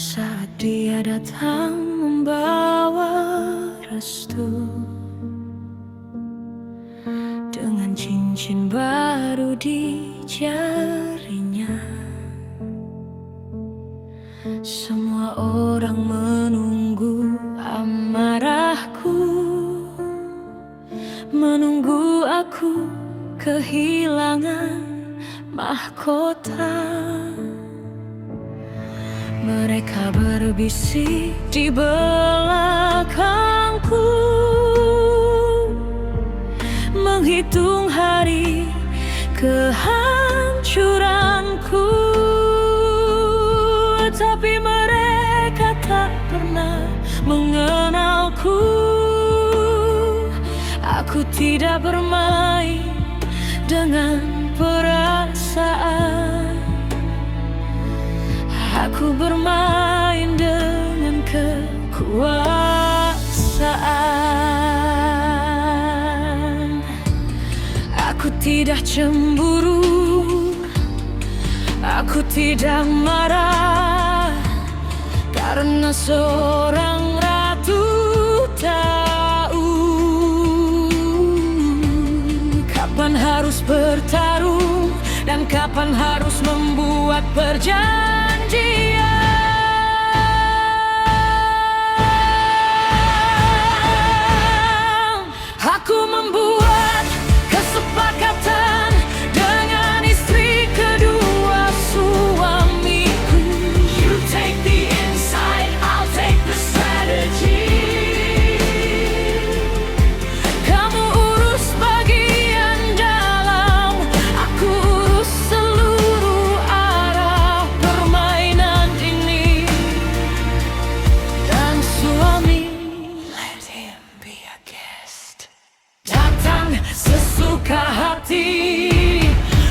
Saat dia datang membawa restu, dengan cincin baru di jarinya. Semua orang menunggu amarahku, menunggu aku kehilangan mahkota. Mereka berbisik di belakangku, menghitung hari kehancuranku. Tapi mereka tak pernah mengenalku. Aku tidak bermain dengan perasaan, aku bermain dengan kekuasaan. Aku tidak cemburu, aku tidak marah, karena seorang ratu tahu kapan harus bertarung dan kapan harus membuat perjanjian. Aku membuat kesepakatan dengan istri kedua suamiku. You take the insight, I'll take the strategy. Kamu urus bagian dalam, aku urus seluruh arah permainan ini. Dan suami, let him be a guest. Datang sesuka hati,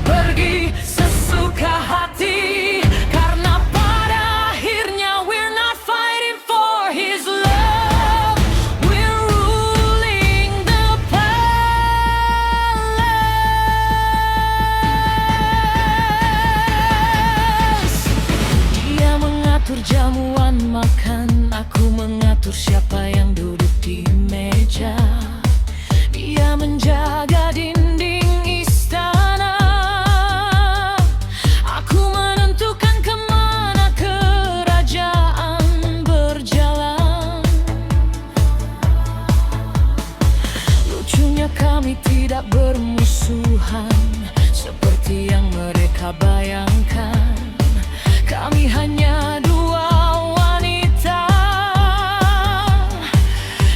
pergi sesuka hati, karena pada akhirnya we're not fighting for his love, we're ruling the palace. Dia mengatur jamuan makan, aku mengatur siapa yang duduk di meja. Dia menjaga dinding istana, aku menentukan kemana kerajaan berjalan. Lucunya kami tidak bermusuhan seperti yang mereka bayangkan. Kami hanya dua wanita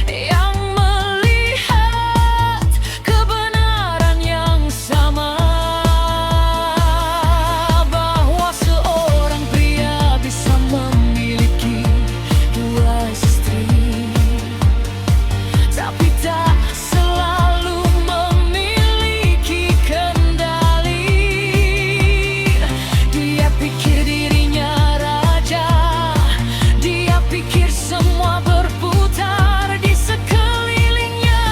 yang melihat kebenaran yang sama, bahwa seorang pria bisa memiliki dua istri, tapi tak selalu memiliki kendali. Dia pikir dirinya raja, dia pikir semua berputar di sekelilingnya.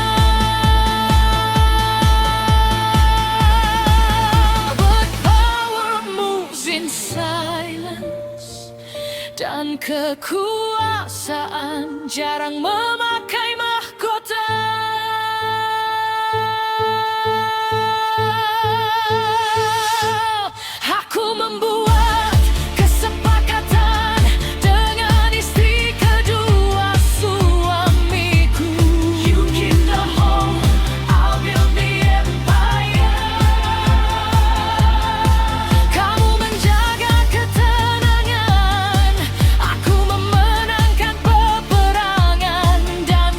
But power moves in silence, dan kekuasaan jarang memakai mahkota. Aku membuat kesepakatan dengan istri kedua suamiku. You keep the home, I'll build the empire. Kamu menjaga ketenangan, aku memenangkan peperangan. Dan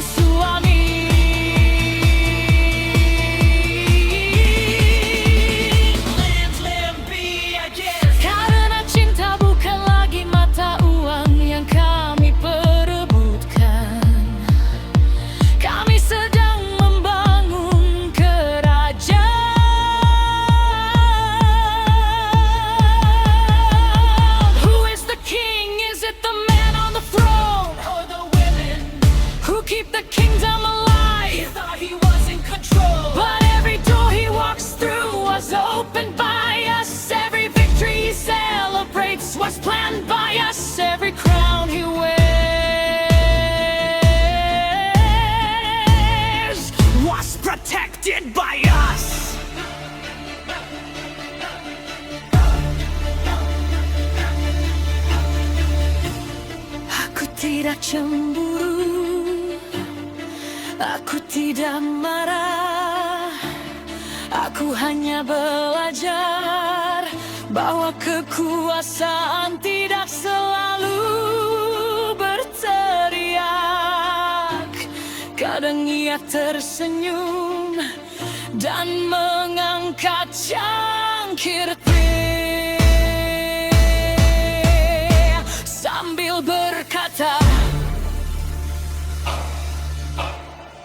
tidak cemburu, aku tidak marah. Aku hanya belajar bahwa kekuasaan tidak selalu berteriak. Kadang ia tersenyum dan mengangkat cangkir teh sambil berkata,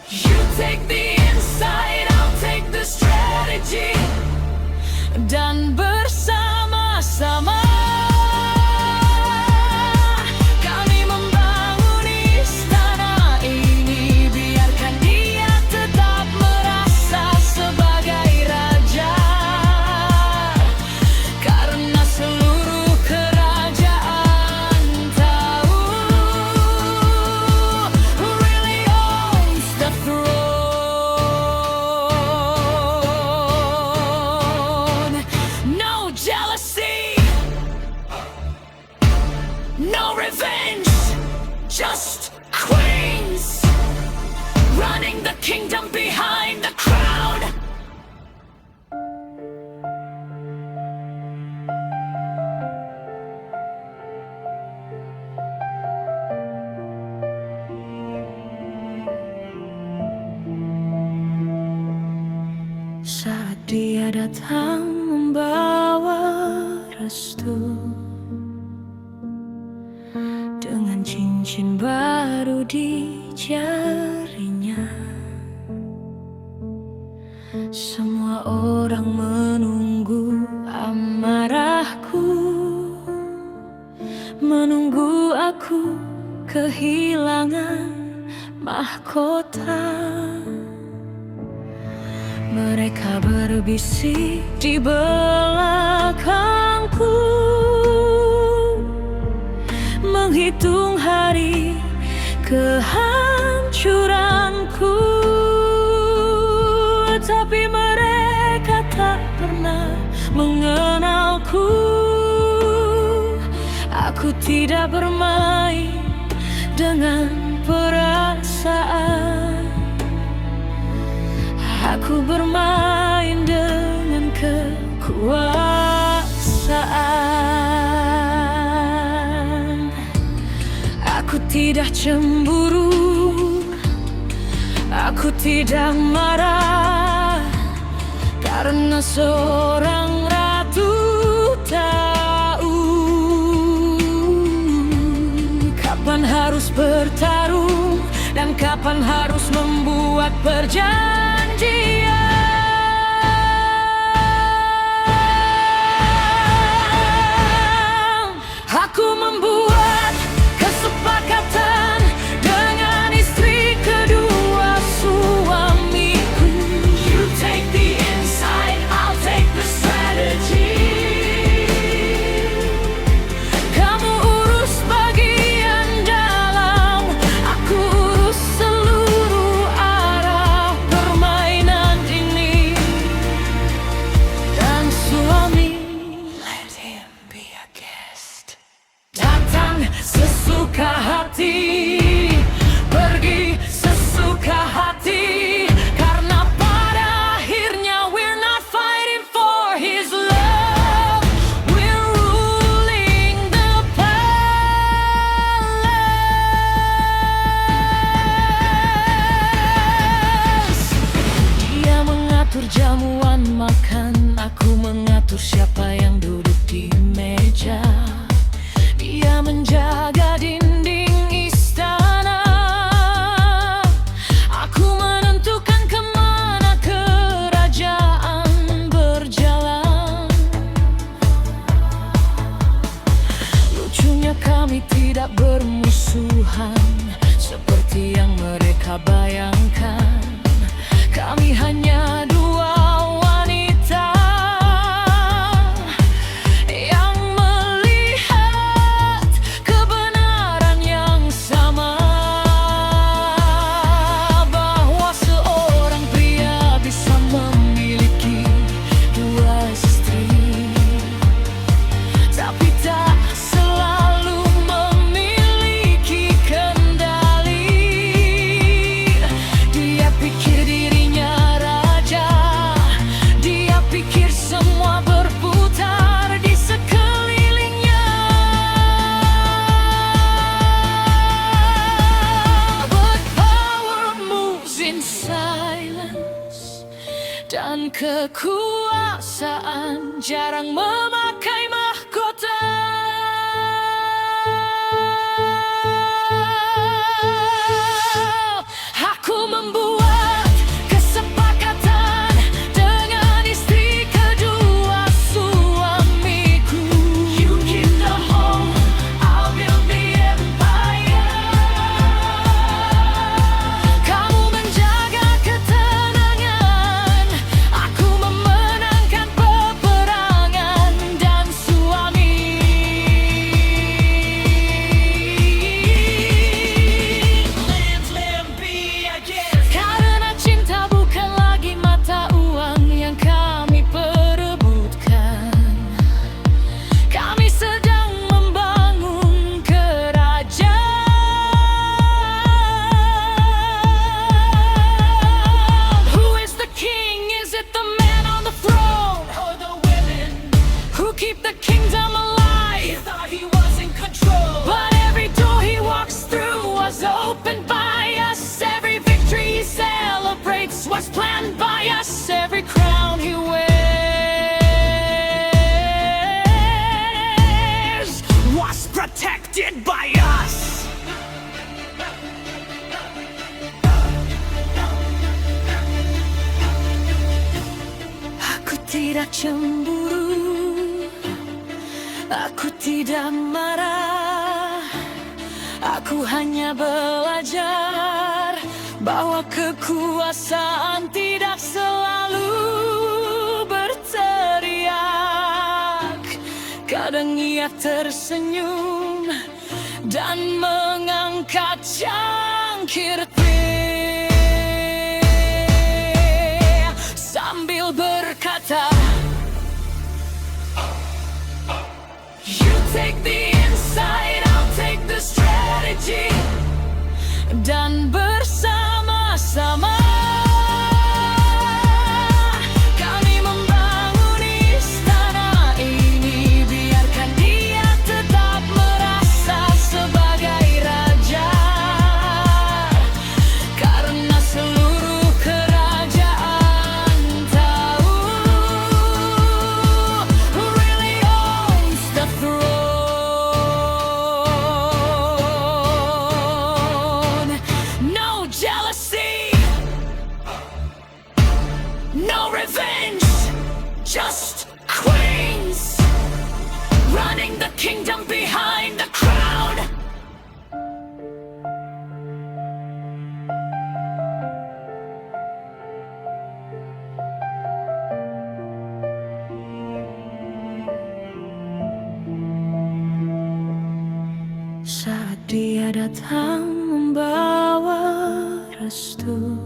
"You take the insight, I'll take the strategy." Dan bersama-sama kami membangun istana ini. Biarkan dia tetap merasa sebagai raja, karena seluruh kerajaan tahu who really owns the throne. No jealousy, no revenge, just queens running the kingdom behind the crowd. Saat dia datang membawa restu, dengan cincin baru di jarinya, semua orang menunggu amarahku, menunggu aku kehilangan mahkota. Mereka berbisik di belakangku, menghitung hari kehancuranku. Tapi mereka tak pernah mengenalku. Aku tidak bermain dengan perasaan, aku bermain dengan kekuasaan. Aku tidak cemburu, aku tidak marah, karena seorang ratu tahu kapan harus bertarung dan kapan harus membuat perjanjian. Aku membuat kesepakatan dengan istri kedua suamiku. You take the insight, I'll take the strategy. Kamu urus bagian dalam, aku urus seluruh arah permainan ini. Dan suami, let him be a guest. Datang sesuka hati, pergi sesuka hati, karena pada akhirnya we're not fighting for his love, we're ruling the palace. Dia mengatur jamuan makan, aku mengatur siapa yang duduk di meja. Dia menjaga dinding istana, aku menentukan kemana kerajaan berjalan. Lucunya kami tidak bermusuhan seperti yang mereka bayangkan. Kami hanya dua wanita yang melihat kebenaran yang sama, bahwa seorang pria bisa memiliki dua istri, tapi tak selalu memiliki kekuasaan, jarang memakai mahkota. Aku membuat kesepakatan dengan istri kedua suamiku. You keep the home, I'll build the empire. Kamu menjaga ketenangan, aku memenangkan peperangan dan suami. Live, be again. Karena cinta bukan lagi mata uang yang kami perebutkan. Kami sedang membangun kerajaan. Who is the king? Is it the man on the throne? Or the women who keep the kingdom alive? He thought he was in control, but every door he walks through was opened by us. Every victory he celebrates was planned by us. Every crown he wears was protected by us. Aku tidak cemburu, aku tidak marah. Aku hanya belajar bahwa kekuasaan tidak selalu berteriak. Kadang ia tersenyum dan mengangkat cangkir teh sambil berkata, you take the insight, I'll take the strategy. Dan bersama-sama kami membangun istana ini. Biarkan dia tetap merasa sebagai raja, karena seluruh kerajaan tahu who really owns the throne. No jealousy, no revenge, just queens running the kingdom behind the crowd. Saat dia datang membawa restu,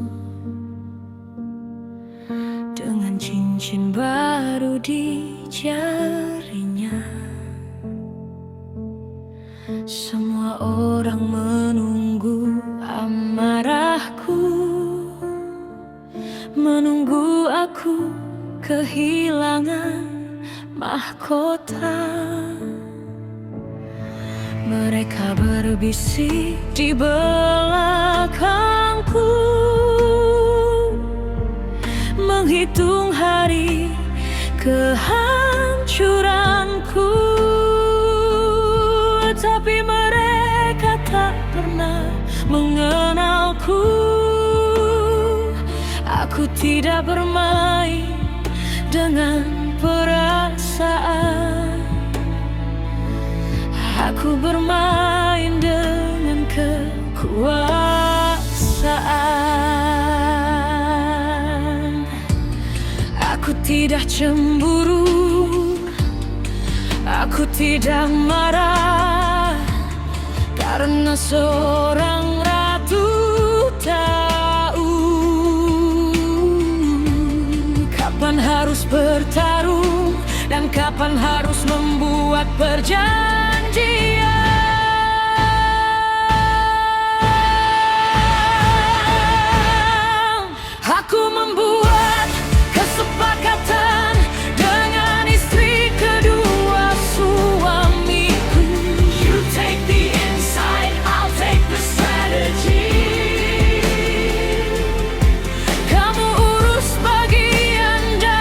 dengan cincin baru di jarinya, semua orang menunggu amarahku, menunggu aku kehilangan mahkota. Mereka berbisik di belakangku, menghitung hari kehancuranku. Tapi mereka tak pernah mengenalku. Aku tidak bermain dengan perasaan, aku bermain dengan kekuasaan. Aku tidak cemburu, aku tidak marah, karena seorang ratu tahu kapan harus bertarung dan kapan harus membuat perjanjian. Aku membuat kesepakatan dengan istri kedua suamiku. You take the insight, I'll take the strategy. Kamu urus bagian dan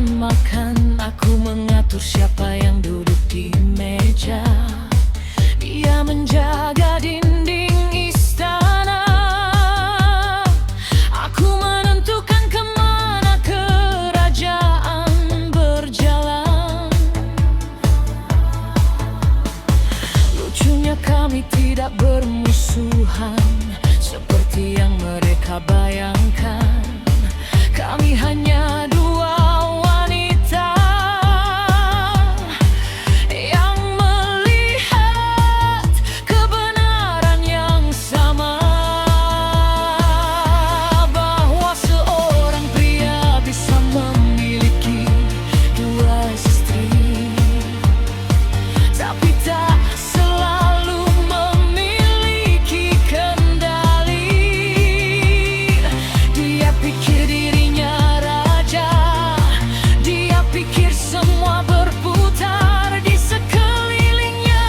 giliran makan, aku mengatur siapa yang duduk di meja. Dia menjaga dinding istana, aku menentukan kemana kerajaan berjalan. Lucunya kami tidak bermusuhan seperti yang mereka bayangkan. Kami hanya dua wanita yang melihat kebenaran yang sama, bahwa seorang pria bisa memiliki dua istri, tapi tak selalu memiliki kendali. Dia pikir dirinya raja, dia pikir semua berputar di sekelilingnya.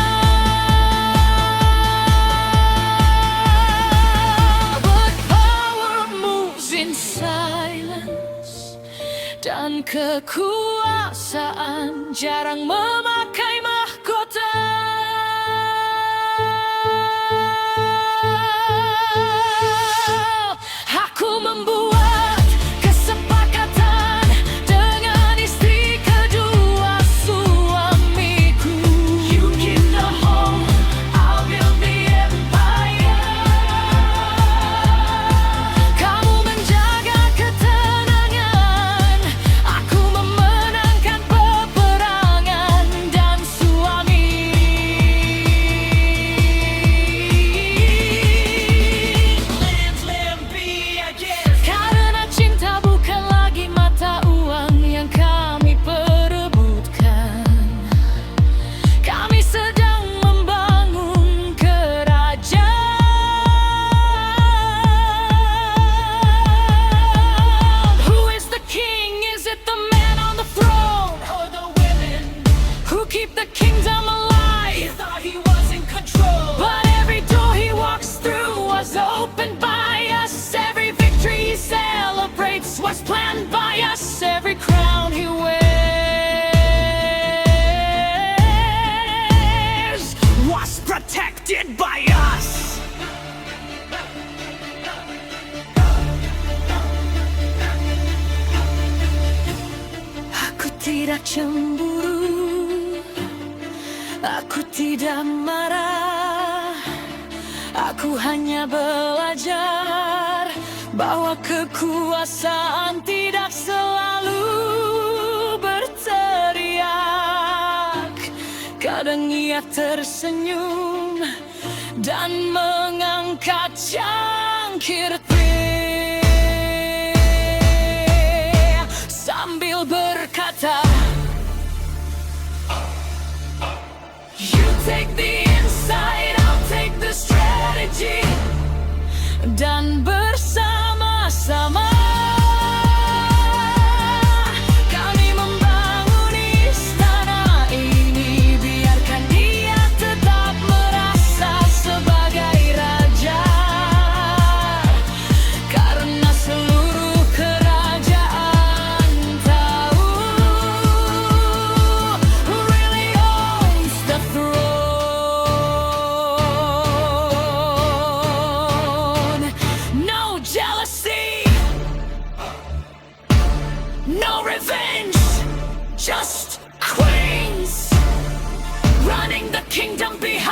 But power moves in silence, dan kekuasaan jarang memakai mahkota. Aku membuat kesepakatan dengan istri kedua suamiku. You keep the home, I'll build the empire. Kamu menjaga ketenangan, aku memenangkan peperangan dan suami. Live, be again. Karena cinta bukan lagi mata uang yang kami perebutkan, kami sedang membangun kerajaan. Who is the king? Is it the man on the throne, or the women who keep the kingdom alive? He thought he was in control, but every door he walks through was opened by us. Every victory he celebrates was planned by us. Every crown he wears was protected by us. Aku tidak cemburu, aku tidak marah, aku hanya belajar bahwa kekuasaan tidak selalu berteriak. Kadang ia tersenyum dan mengangkat cangkir teh sambil berkata, you take the insight, I'll take the strategy. Dan bersama-sama kami membangun istana ini. Biarkan dia tetap merasa sebagai raja, karena seluruh kerajaan tahu who really owns the throne. No jealousy, no revenge, just queens running the kingdom behind.